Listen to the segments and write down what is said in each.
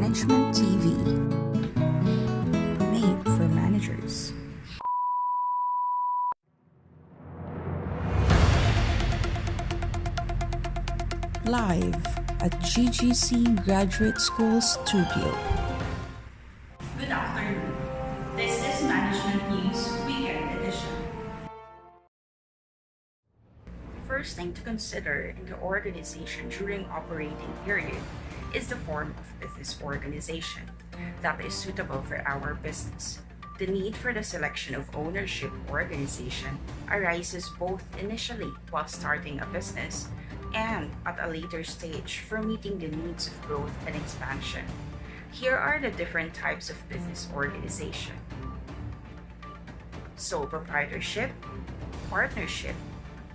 Management TV. Made for managers. Live at GGC Graduate School Studio. Good afternoon. This is Management News Weekend Edition. First thing to consider in the organization during operating period is the form of business organization that is suitable for our business. The need for the selection of ownership organization arises both initially while starting a business and at a later stage for meeting the needs of growth and expansion. Here are the different types of business organization: sole proprietorship, partnership,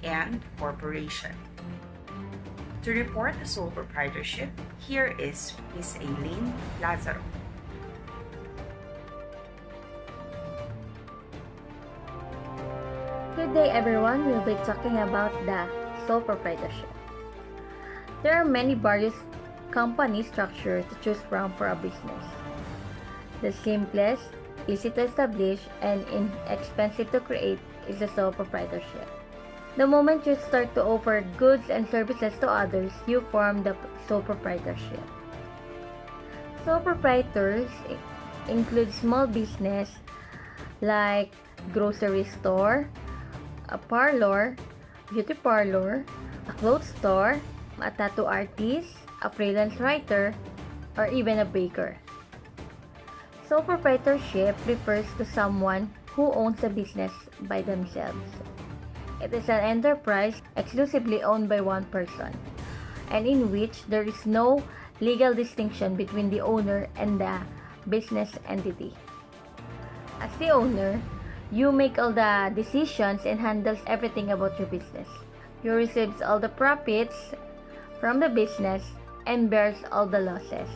and corporation. To report a sole proprietorship, here is Ms. Aileen Lazaro. Good day everyone, we'll be talking about the sole proprietorship. There are many various company structures to choose from for a business. The simplest, easy to establish, and inexpensive to create is the sole proprietorship. The moment you start to offer goods and services to others, you form the sole proprietorship. Sole proprietors include small business like grocery store, a parlor, beauty parlor, a clothes store, a tattoo artist, a freelance writer, or even a baker. Sole proprietorship refers to someone who owns a business by themselves. It is an enterprise exclusively owned by one person, and in which there is no legal distinction between the owner and the business entity. As the owner, you make all the decisions and handles everything about your business. You receive all the profits from the business and bears all the losses.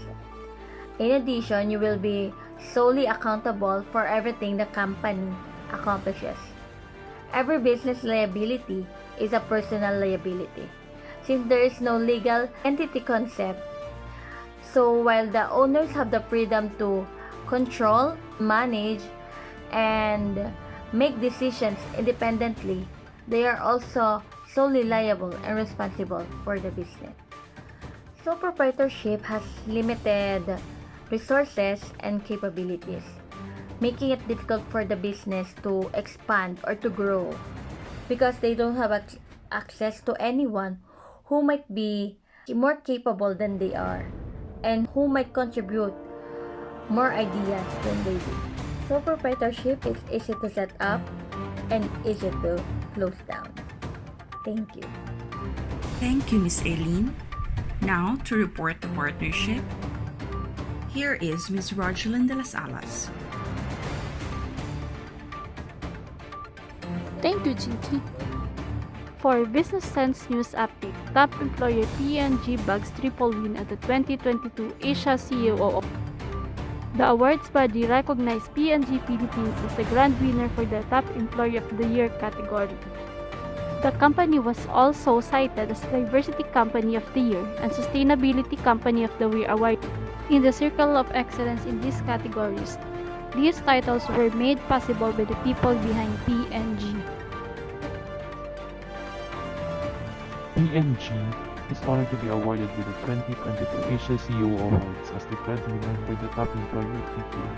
In addition, you will be solely accountable for everything the company accomplishes. Every business liability is a personal liability, since there is no legal entity concept. So while the owners have the freedom to control, manage, and make decisions independently, they are also solely liable and responsible for the business. Sole proprietorship has limited resources and capabilities, making it difficult for the business to expand or to grow because they don't have access to anyone who might be more capable than they are and who might contribute more ideas than they do. Sole proprietorship is easy to set up and easy to close down. Thank you. Thank you, Ms. Aileen. Now, to report the partnership, here is Ms. Rogelyn de las Alas. Thank you, Gigi. For Business Sense News Update, top employer P&G bags triple win at the 2022 Asia CEO. The awards body recognized P&G Philippines as the grand winner for the Top Employer of the Year category. The company was also cited as Diversity Company of the Year and Sustainability Company of the Year award in the Circle of Excellence in these categories. These titles were made possible by the people behind P&G. P&G is honored to be awarded with the 2022 Asia CEO Awards as the grand winner by the Top Employer of the Year.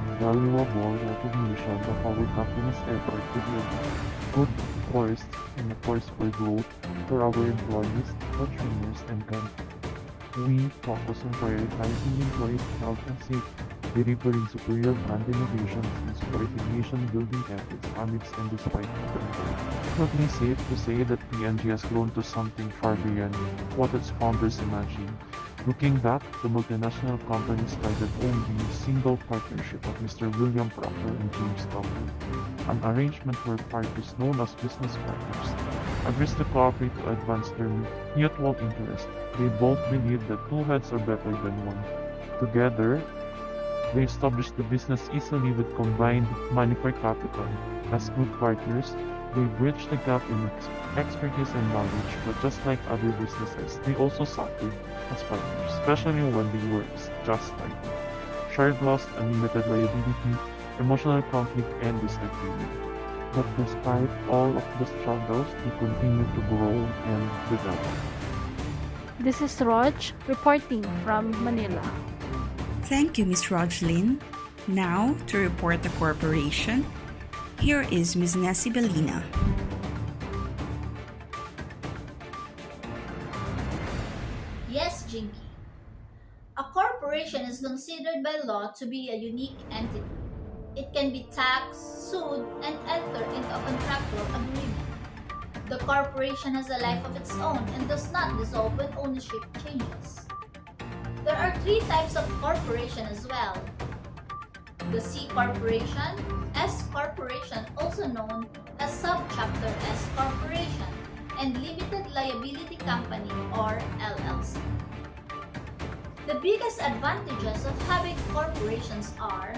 The valuable recognition of our company's effort to be a good force and a force for growth for our employees, consumers, and country. We focus on prioritizing employee health and safety, delivering superior brand innovations, and supporting nation-building efforts amidst and despite the pandemic. It is safe to say that P&G has grown to something far beyond what its founders imagined. Looking back, the multinational company started only a single partnership of Mr. William Proctor and James Towner, an arrangement where parties known as business partners agreed to cooperate to advance their mutual interest. They both believe that two heads are better than one. Together, they established the business easily with combined money for capital. As good partners, They bridge the gap in expertise and knowledge, but just like other businesses, they also suffer as partners, especially when they work just like shared loss, unlimited liability, emotional conflict, and disagreement. But despite all of the struggles, they continue to grow and develop. This is Roj reporting from Manila. Thank you, Ms. Rojlin. Now, to report the corporation, here is Ms. Nessie Belina. Yes, Jinky. A corporation is considered by law to be a unique entity. It can be taxed, sued, and enter into a contractual agreement. The corporation has a life of its own and does not dissolve when ownership changes. There are 3 types of corporation as well. The C Corporation, S Corporation, also known as Subchapter S Corporation, and Limited Liability Company or LLC. The biggest advantages of having corporations are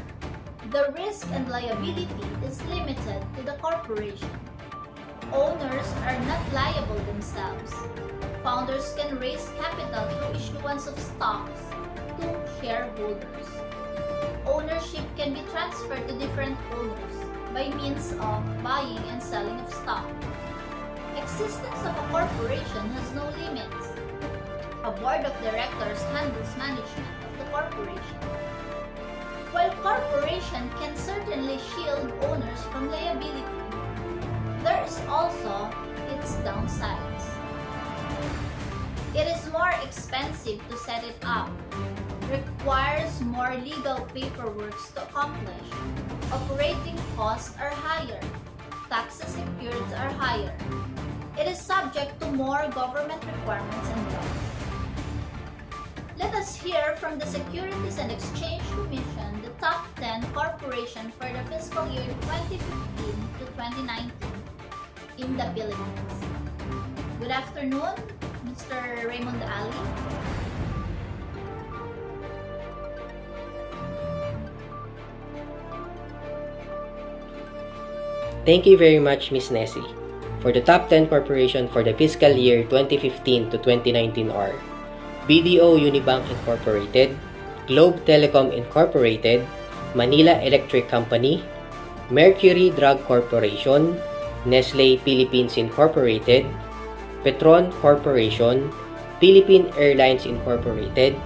the risk and liability is limited to the corporation. Owners are not liable themselves. Founders can raise capital through issuance of stocks to shareholders. Ownership can be transferred to different owners by means of buying and selling of stock. Existence of a corporation has no limits. A board of directors handles management of the corporation. While corporation can certainly shield owners from liability, there is also its downsides. It is more expensive to set it up, requires more legal paperwork to accomplish, operating costs are higher, taxes incurred are higher. It is subject to more government requirements and laws. Let us hear from the Securities and Exchange Commission the top 10 corporation for the fiscal year 2015 to 2019 in the Philippines. Good afternoon, Mr. Raymond Ali. Thank you very much, Ms. Nessie. For the top 10 corporation for the fiscal year 2015 to 2019 are BDO Unibank Incorporated, Globe Telecom Incorporated, Manila Electric Company, Mercury Drug Corporation, Nestle Philippines Incorporated, Petron Corporation, Philippine Airlines Incorporated,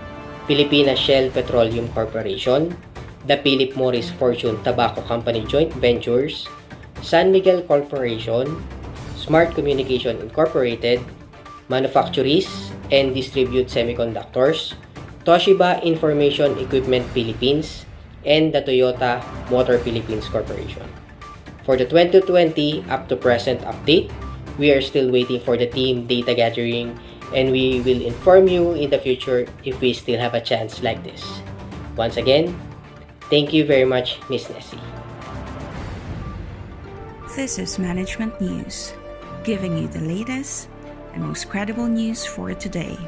Philippine Shell Petroleum Corporation, the Philip Morris Fortune Tobacco Company Joint Ventures, San Miguel Corporation, Smart Communication Incorporated, Manufacturers and Distribute Semiconductors, Toshiba Information Equipment Philippines, and the Toyota Motor Philippines Corporation. For the 2020 up to present update, we are still waiting for the team data gathering, and we will inform you in the future if we still have a chance like this. Once again, thank you very much, Ms. Nessie. This is Management News, giving you the latest and most credible news for today.